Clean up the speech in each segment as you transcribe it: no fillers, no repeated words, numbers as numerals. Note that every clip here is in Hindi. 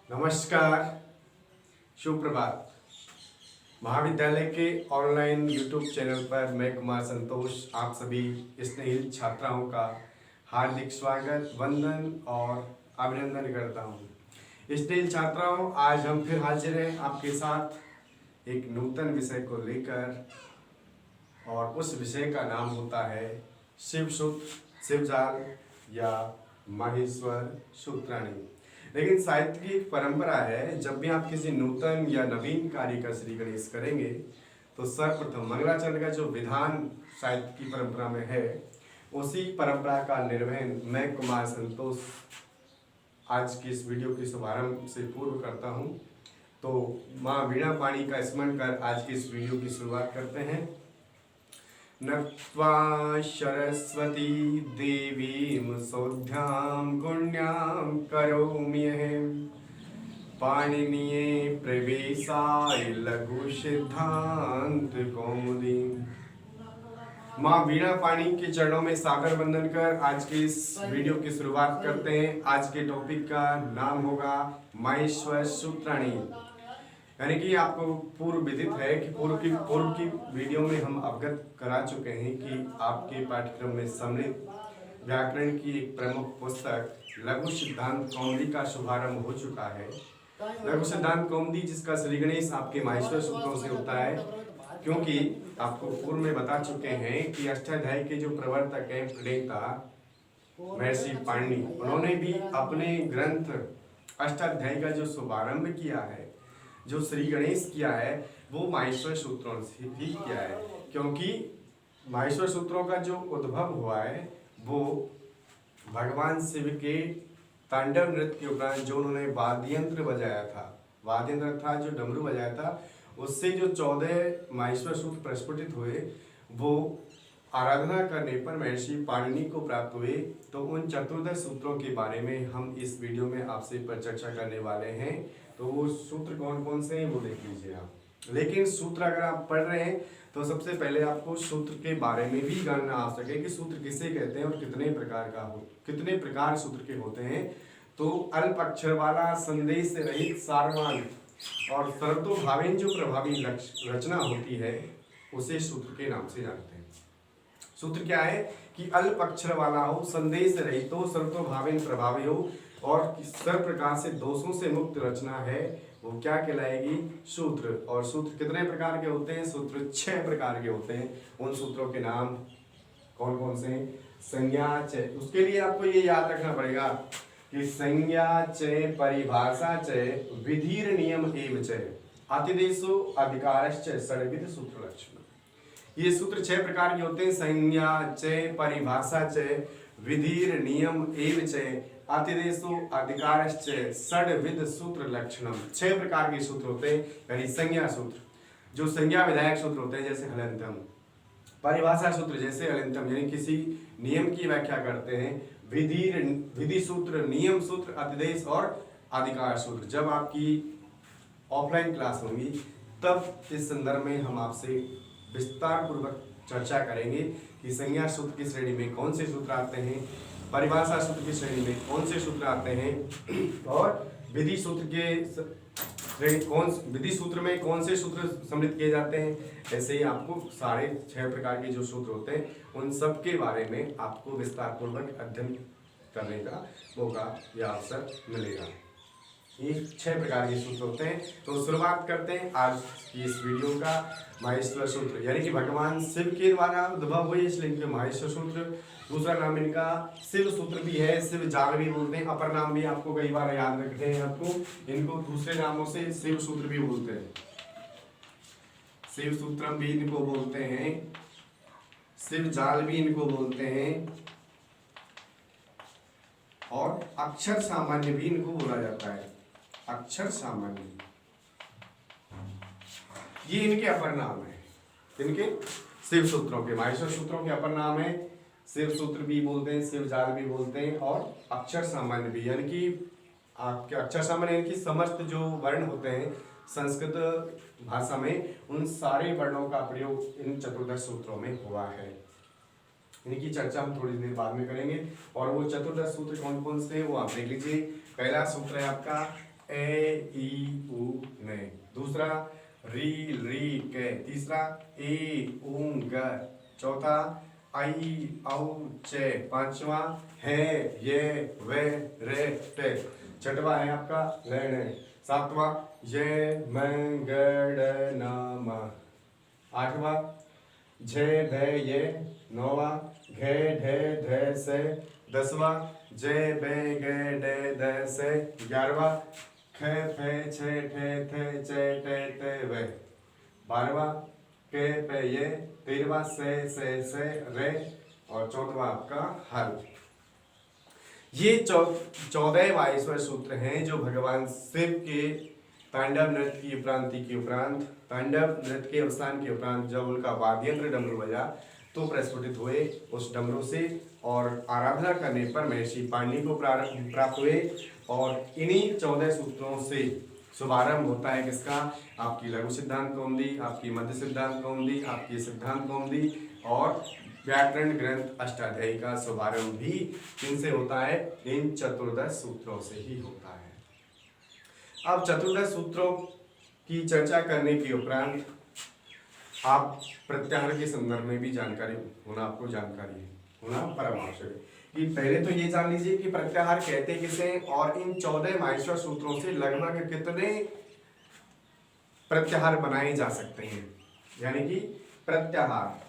नमस्कार, शुभ प्रभात। महाविद्यालय के ऑनलाइन यूट्यूब चैनल पर मैं कुमार संतोष आप सभी स्नेहित छात्राओं का हार्दिक स्वागत, वंदन और अभिनंदन करता हूँ। स्नेहित छात्राओं, आज हम फिर हाजिर हैं आपके साथ एक नूतन विषय को लेकर और उस विषय का नाम होता है शिव सूत्र, शिवजाल या माहेश्वर सूत्राणी। लेकिन साहित्य की एक परंपरा है, जब भी आप किसी नूतन या नवीन कार्य का श्री गणेश करेंगे तो सर्वप्रथम मंगलाचरण का जो विधान साहित्य की परंपरा में है, उसी परंपरा का निर्वहन मैं कुमार संतोष आज की इस वीडियो के शुभारंभ से पूर्व करता हूँ। तो माँ वीणा पाणी का स्मरण कर आज की इस वीडियो की शुरुआत करते हैं। नत्वा सरस्वती देवीं सौध्यां गुण्यां करोम्यहं पाणिनीये प्रवेशाय लघु सिद्धांत कौमुदी। माँ वीणा पाणी के चरणों में सादर वंदन कर आज के इस वीडियो की शुरुआत करते हैं। आज के टॉपिक का नाम होगा माहेश्वर सूत्राणी। यानी कि आपको पूर्व विदित है कि पूर्व की वीडियो में हम अवगत करा चुके हैं कि आपके पाठ्यक्रम में सम्मिलित व्याकरण की एक प्रमुख पुस्तक लघु सिद्धांत कौमुदी का शुभारंभ हो चुका है। लघु सिद्धांत कौमुदी जिसका श्री गणेश आपके माहेश्वर सूत्रों से होता है, क्योंकि आपको पूर्व में बता चुके हैं कि अष्टाध्यायी के जो प्रवर्तक हैं, प्रणेता महर्षि पाणिनि, उन्होंने भी अपने ग्रंथ अष्टाध्यायी का जो शुभारंभ किया है, जो श्री गणेश किया है, वो माहेश्वर सूत्रों से ही किया है। क्योंकि माहेश्वर सूत्रों का जो उद्भव हुआ है वो भगवान शिव के तांडव नृत्य के उपरांत जो उन्होंने वाद्य यंत्र बजाया था, वाद्य यंत्र था जो डमरू बजाया था, उससे जो 14 माहेश्वर सूत्र प्रस्फुटित हुए, वो आराधना करने पर महर्षि पाणिनि को प्राप्त हुए। तो उन चतुर्दश सूत्रों के बारे में हम इस वीडियो में आपसे पर चर्चा करने वाले हैं। तो वो सूत्र कौन कौन से हैं वो देख लीजिए आप। लेकिन सूत्र अगर आप पढ़ रहे हैं तो सबसे पहले आपको सूत्र के बारे में भी जानना आवश्यक है कि सूत्र किसे कहते हैं और कितने प्रकार सूत्र के होते हैं। तो अल्प अक्षर वाला, संदेश रहित, सारवान और शर्तोभावेन जो प्रभावी रचना होती है उसे सूत्र के नाम से जानते हैं। सूत्र क्या है कि अल्प अक्षर वाला हो, संदेश रहित हो, शर्तोभावेन प्रभावी हो और सर्व प्रकार से दोषों से मुक्त रचना है, वो क्या कहलाएगी? सूत्र। और सूत्र कितने प्रकार के होते हैं? सूत्र 6 प्रकार के होते हैं। उन सूत्रों के नाम कौन कौन से हैं? संज्ञा च, उसके लिए आपको ये याद रखना पड़ेगा कि संज्ञा च, परिभाषा च, विधिर नियम एव च, अतिदेशो अधिकारश्च षड्विध सूत्र लक्षण। ये सूत्र 6 प्रकार के होते हैं। संज्ञा च, परिभाषा च, विधिर नियम एव च, अतिदेशो अधिकारश्च षड्विध सूत्र लक्षणम। 6 प्रकार के सूत्र होते हैं। यानी संज्ञा सूत्र जो संज्ञा विधायक सूत्र होते हैं जैसे हलंतम, परिभाषा सूत्र जैसे हलंतम यानी किसी नियम की व्याख्या करते हैं, विधि सूत्र, नियम सूत्र, अतिदेश और अधिकार सूत्र। जब आपकी ऑफलाइन क्लास होंगी तब इस संदर्भ में हम आपसे विस्तार पूर्वक चर्चा करेंगे कि संज्ञा सूत्र की श्रेणी में कौन से सूत्र आते हैं, परिभाषा सूत्र की श्रेणी में कौन से सूत्र आते हैं और विधि सूत्र में कौन से सूत्र सम्मिलित किए जाते हैं। ऐसे ही आपको सारे 6 प्रकार के जो सूत्र होते हैं उन सब के बारे में आपको विस्तार पूर्वक अध्ययन करने का मौका या अवसर मिलेगा। ये 6 प्रकार के सूत्र होते हैं। तो शुरुआत करते हैं आज की इस वीडियो का माहेश्वर सूत्र, यानी कि भगवान शिव के द्वारा उद्भव हुए इसलिए इनके माहेश्वर सूत्र। दूसरा नाम इनका शिव सूत्र भी है, शिव जाल भी बोलते हैं। अपर नाम भी आपको कई बार याद रखते हैं, आपको इनको दूसरे नामों से शिव सूत्र भी बोलते हैं, शिव सूत्रम भी इनको बोलते हैं, शिव जाल भी इनको बोलते हैं और अक्षर सामान्य भी इनको बोला जाता है। अक्षर सामान्य ये इनके अपर नाम है, इनके शिव सूत्रों के, माहेश्वर सूत्रों के अपर नाम है। शिव सूत्र भी बोलते हैं, शिव जाल भी बोलते हैं और अक्षर सामान्य भी, यानी कि आपके अक्षर सामान्य यानी कि समस्त जो वर्ण होते हैं संस्कृत भाषा में, उन सारे वर्णों का प्रयोग इन चतुर्दश सूत्रों में हुआ है। इनकी चर्चा हम थोड़ी देर बाद में करेंगे। और वो चतुर्दश सूत्र कौन कौन से हैं वो आप देख लीजिए। पहला सूत्र है आपका ए ई उ ने। दूसरा री री के। तीसरा ए ऊं ग। चौथा आई औ चे। पांचवा है ये वे रे टे। छठवा है आपका लेने। सातवां ये मैं गड़ नाम। आठवां झे भे ये। नौवां घे ढे धे से। दसवां जे बे गे डे दे से। 11वां खे फे छे ठे थे चे टे ते वे। 12वां के पे ये। 13वां से रे। और 14वां आपका हल। ये 14 वाईश्वर सूत्र हैं जो भगवान शिव के तांडव नृत्य की उपरांति के उपरांत, तांडव नृत्य के अवसान के उपरांत जब उनका वाद्यंत्र डमरू बजा तो प्रस्फुटित हुए उस डमरू से, और आराधना करने पर महर्षि पाणिनि को प्राप्त हुए। और इन्हीं 14 सूत्रों से शुभारंभ होता है किसका? आपकी लघु सिद्धांत कौमुदी, आपकी मध्य सिद्धांत कौमुदी, आपकी सिद्धांत कौमुदी और व्याकरण ग्रंथ अष्टाध्यायी का शुभारंभ भी किनसे होता है? इन चतुर्दश सूत्रों से ही होता है। अब चतुर्दश सूत्रों की चर्चा करने के उपरांत आप प्रत्याहार के संदर्भ में भी जानकारी होना परम आवश्यक है। कि पहले तो ये जान लीजिए कि प्रत्याहार कहते किसे हैं और इन 14 माहेश्वर सूत्रों से लगभग कितने प्रत्याहार बनाए जा सकते हैं। यानी कि प्रत्याहार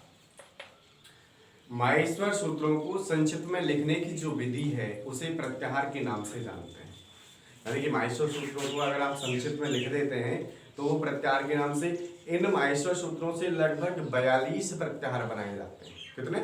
माहेश्वर सूत्रों को संक्षिप्त में लिखने की जो विधि है उसे प्रत्याहार के नाम से जानते हैं। यानी कि माहेश्वर सूत्रों को अगर आप संक्षिप्त में लिख देते हैं तो वो प्रत्याहार के नाम से। इन माहेश्वर सूत्रों से लगभग 42 प्रत्याहार बनाए जाते हैं। कितने?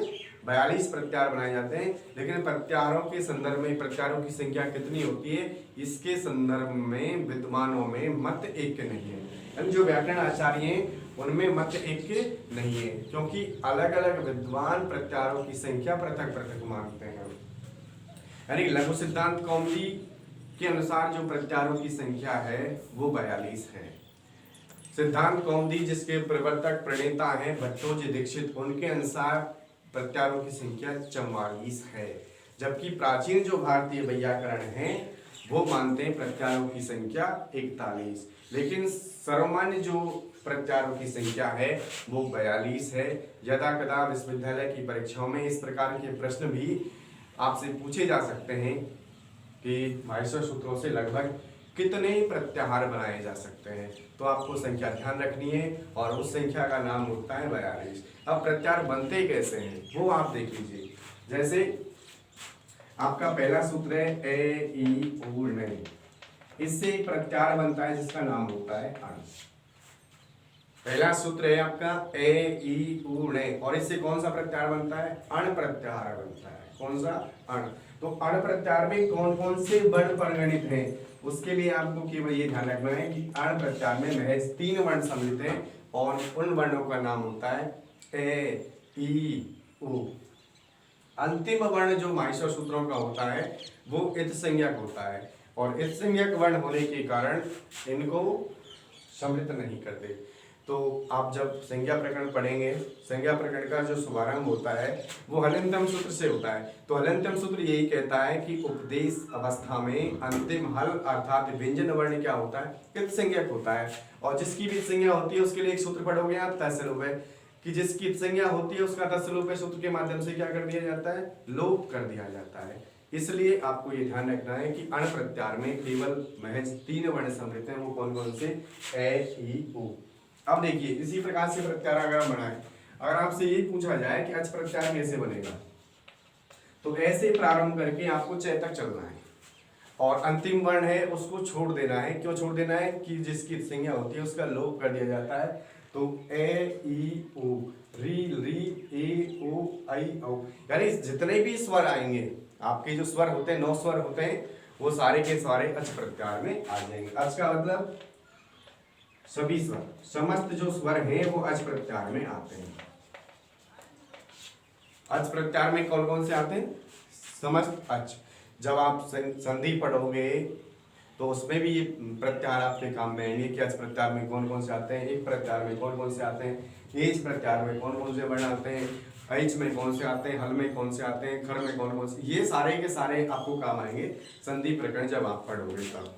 42 प्रत्याहार बनाए जाते हैं। लेकिन प्रत्याहारों के संदर्भ में प्रत्याहारों की संख्या कितनी होती है इसके संदर्भ में विद्वानों में मत एक नहीं है। यानी जो व्याकरण आचार्य हैं उनमें मत एक नहीं है, क्योंकि अलग अलग विद्वान प्रत्याहारों की संख्या पृथक पृथक मानते हैं। यानी लघु सिद्धांत कौमुदी के अनुसार जो प्रत्याहारों की संख्या है वो 42 है। सिद्धांत कौमुदी जिसके प्रवर्तक प्रणेता हैं भट्टोजी दीक्षित, उनके अनुसार प्रत्याहारों की संख्या 44 है। जबकि प्राचीन जो भारतीय वैयाकरण हैं वो मानते हैं प्रत्याहारों की संख्या 41। लेकिन सर्वमान्य जो प्रत्याहारों की संख्या है वो 42 है। यदा कदा विश्वविद्यालय की परीक्षाओं में इस प्रकार के प्रश्न भी आपसे पूछे जा सकते हैं कि माहेश्वर सूत्रों से लगभग कितने प्रत्याहार बनाए जा सकते हैं, तो आपको संख्या ध्यान रखनी है और उस संख्या का नाम होता है 42। अब प्रत्याहार बनते कैसे हैं वो आप देख लीजिए। जैसे आपका पहला सूत्र है ए ई उ ने। इससे एक प्रत्याहार बनता है जिसका नाम होता है अण। पहला सूत्र है आपका ए ई उ ने और इससे कौन सा प्रत्याहार बनता है? अण प्रत्याहार बनता है। कौन सा? अण। तो अण प्रत्याहार में कौन कौन से वर्ण परिगणित हैं उसके लिए आपको केवल ये ध्यान रखना है कि अण प्रत्याहार में महज 3 वर्ण सम्मिलित हैं और उन वर्णों का नाम होता है ए ई उ। अंतिम वर्ण जो माहेश्वर सूत्रों का होता है वो इत संज्ञक होता है और इत संज्ञक वर्ण होने के कारण इनको सम्मिलित नहीं करते। तो आप जब संज्ञा प्रकरण पढ़ेंगे, संज्ञा प्रकरण का जो शुभारंभ होता है वो हलंतम सूत्र से होता है। तो हलंतम सूत्र यही कहता है कि उपदेश अवस्था में अंतिम हल अर्थात व्यंजन वर्ण क्या होता है? इत संज्ञक होता है। और जिसकी भी संज्ञा होती है उसके लिए एक सूत्र पढ़ोगे आप तत्सलोप है कि जिसकी संज्ञा होती है उसका तत्सलोप सूत्र के माध्यम से क्या कर दिया जाता है? लोप कर दिया जाता है। इसलिए आपको ये ध्यान रखना है कि अण प्रत्याहार में केवल महज 3 वर्ण सम्मिलित हैं। वो कौन कौन से? ए ई उ। अब देखिए इसी प्रकार से प्रत्याहार अगर बनाए, अगर आपसे ये पूछा जाए कि अच प्रत्याहार कैसे बनेगा तो ऐसे प्रारंभ करके आपको च तक चलना है और अंतिम वर्ण है उसको छोड़ देना है। क्यों छोड़ देना है? कि जिसकी संज्ञा होती है उसका लोप कर दिया जाता है। तो ए ई उ, री री ए ओ आई औ, यानी जितने भी स्वर आएंगे आपके जो स्वर होते हैं 9 स्वर होते हैं वो सारे के सारे अच प्रत्याहार में आ जाएंगे। अच का मतलब सभी स्वर, समस्त जो स्वर हैं वो अच प्रत्याहार में आते हैं। अच प्रत्याहार में कौन कौन से आते हैं? समस्त अच। जब आप संधि पढ़ोगे तो उसमें भी ये प्रत्याहार आपके काम में आएंगे कि अच प्रत्याहार में कौन कौन से आते हैं, एक प्रत्याहार में कौन कौन से आते हैं, एज प्रत्याहार में कौन कौन से वर्ण आते हैं, ऐच में कौन से आते हैं, हल में कौन से आते हैं, खर में कौन कौन से, ये सारे के सारे आपको काम आएंगे संधि प्रकरण जब आप पढ़ोगे तब।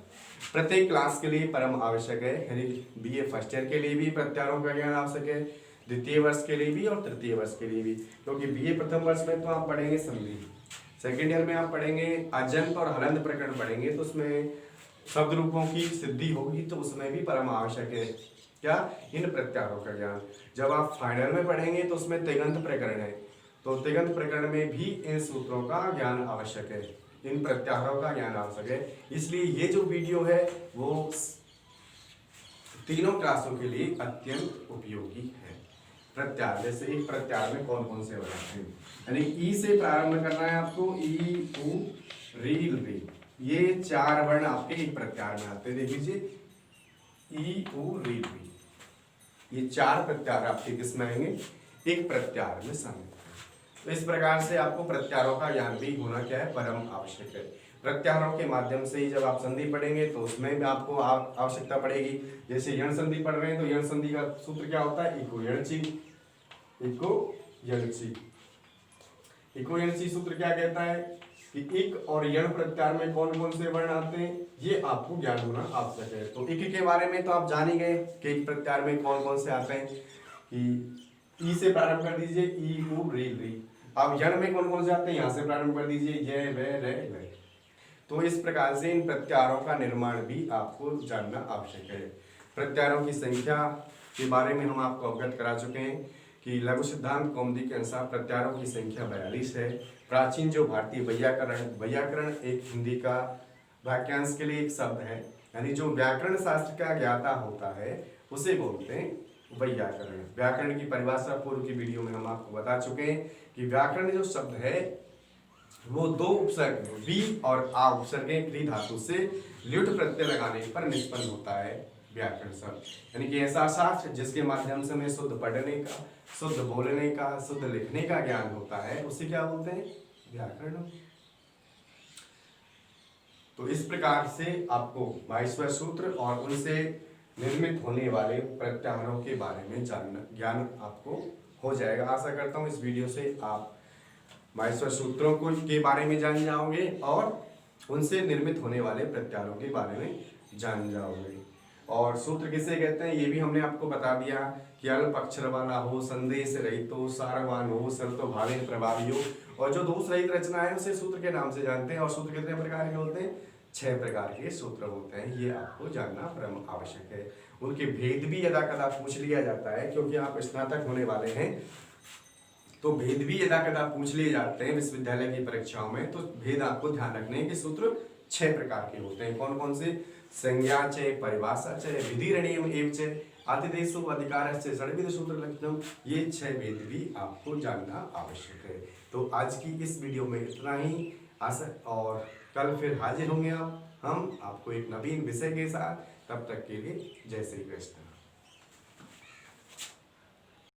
प्रत्येक क्लास के लिए परम आवश्यक है, यानी बीए फर्स्ट ईयर के लिए भी प्रत्याहारों का ज्ञान आवश्यक है, द्वितीय वर्ष के लिए भी और तृतीय वर्ष के लिए भी, क्योंकि बीए प्रथम वर्ष में तो आप पढ़ेंगे संधि, सेकेंड ईयर में आप पढ़ेंगे अजंत और हलंत प्रकरण पढ़ेंगे, तो उसमें शब्द रूपों की सिद्धि होगी, तो उसमें भी परम आवश्यक है क्या, इन प्रत्याहारों का ज्ञान। जब आप फाइनल में पढ़ेंगे तो उसमें तिगंत प्रकरण है, तो तिगंत प्रकरण में भी इन सूत्रों का ज्ञान आवश्यक है, इन प्रत्याहारों का ज्ञान आवश्यक है। इसलिए ये जो वीडियो है वो तीनों क्लासों के लिए अत्यंत उपयोगी है। प्रत्याहार, जैसे एक प्रत्याहार में कौन कौन से वर्ण हैं, यानी ई से प्रारंभ करना है आपको, ई उ री री, ये 4 वर्ण आपके एक प्रत्याहार में आते हैं। देख लीजिए ई उ री री, ये 4 प्रत्याहार आपके किसमें आएंगे, एक प्रत्याहार में शामिल। तो इस प्रकार से आपको प्रत्याहारों का ज्ञान भी होना क्या है, परम आवश्यक है। प्रत्याहारों के माध्यम से ही जब आप संधि पढ़ेंगे तो उसमें भी आपको आवश्यकता पड़ेगी। जैसे यण संधि पढ़ रहे हैं तो यण संधि का सूत्र क्या होता है, इको यणची। इको यणची, इको यणची सूत्र क्या कहता है कि इक और यण प्रत्याहार में कौन कौन से वर्ण आते हैं, ये आपको ज्ञान होना आवश्यक है। तो इक के बारे में तो आप जान ही गए कि एक प्रत्याहार में कौन कौन से आते हैं, कि ई से प्रारंभ कर दीजिए, ई उ री री। अब यण में कौन कौन से आते हैं, यहाँ से प्रारंभ कर दीजिए, ये वे रे वे। तो इस प्रकार से इन प्रत्याहारों का निर्माण भी आपको जानना आवश्यक है। प्रत्याहारों की संख्या के बारे में हम आपको अवगत करा चुके हैं कि लघु सिद्धांत कौमुदी के अनुसार प्रत्याहारों की संख्या 42 है। प्राचीन जो भारतीय व्याकरण एक हिंदी का वाक्यांश के लिए एक शब्द है, यानी जो व्याकरण शास्त्र का ज्ञाता होता है उसे बोलते हैं व्याकरण। व्याकरण की परिभाषा पूर्व की वीडियो में हम आपको बता चुके हैं कि व्याकरण जो शब्द है वो 2 उपसर्ग वी और आ उपसर्ग क्री धातु से ल्युट प्रत्यय लगाने पर निष्पन्न होता है व्याकरण शब्द, यानी कि ऐसा शास्त्र जिसके माध्यम से हमें शुद्ध पढ़ने का, शुद्ध बोलने का, शुद्ध लिखने का ज्ञान होता है, उसे क्या बोलते हैं, व्याकरण। तो इस प्रकार से आपको 22वां सूत्र और उनसे निर्मित होने वाले प्रत्याहारों के बारे में जानना ज्ञान आपको हो जाएगा। आशा करता हूँ इस वीडियो से आप 22वां सूत्रों को के बारे में जान जाओगे और उनसे निर्मित होने वाले प्रत्याहारों के बारे में जान जाओगे। और सूत्र किसे कहते हैं ये भी हमने आपको बता दिया कि अल्प अक्षर वाला हो, संदेह से रहित हो, सारवान हो, सरतो भावेन प्रभावी हो, और जो दोष रहित रचना है उसे सूत्र के नाम से जानते हैं। और सूत्र कितने प्रकार के होते हैं, 6 प्रकार के सूत्र होते हैं, ये आपको जानना परम आवश्यक है। उनके भेद भी यदा कदा पूछ लिया जाता है, क्योंकि आप स्नातक होने वाले हैं तो भेद भी यदा कदा पूछ लिए जाते हैं विश्वविद्यालय की परीक्षाओं में। तो भेद आपको ध्यान रखने हैं कि सूत्र 6 प्रकार के होते हैं। कौन कौन से, संज्ञा च, परिभाषा च, विधि रणीयम एव च, आतिदेशो अधिकार च, षड्विध सूत्र लक्षणम, ये 6 भेद भी आपको जानना आवश्यक है। तो आज की इस वीडियो में इतना ही आशा, और कल फिर हाजिर होंगे हम आपको एक नवीन विषय के साथ। तब तक के लिए जय श्री कृष्ण।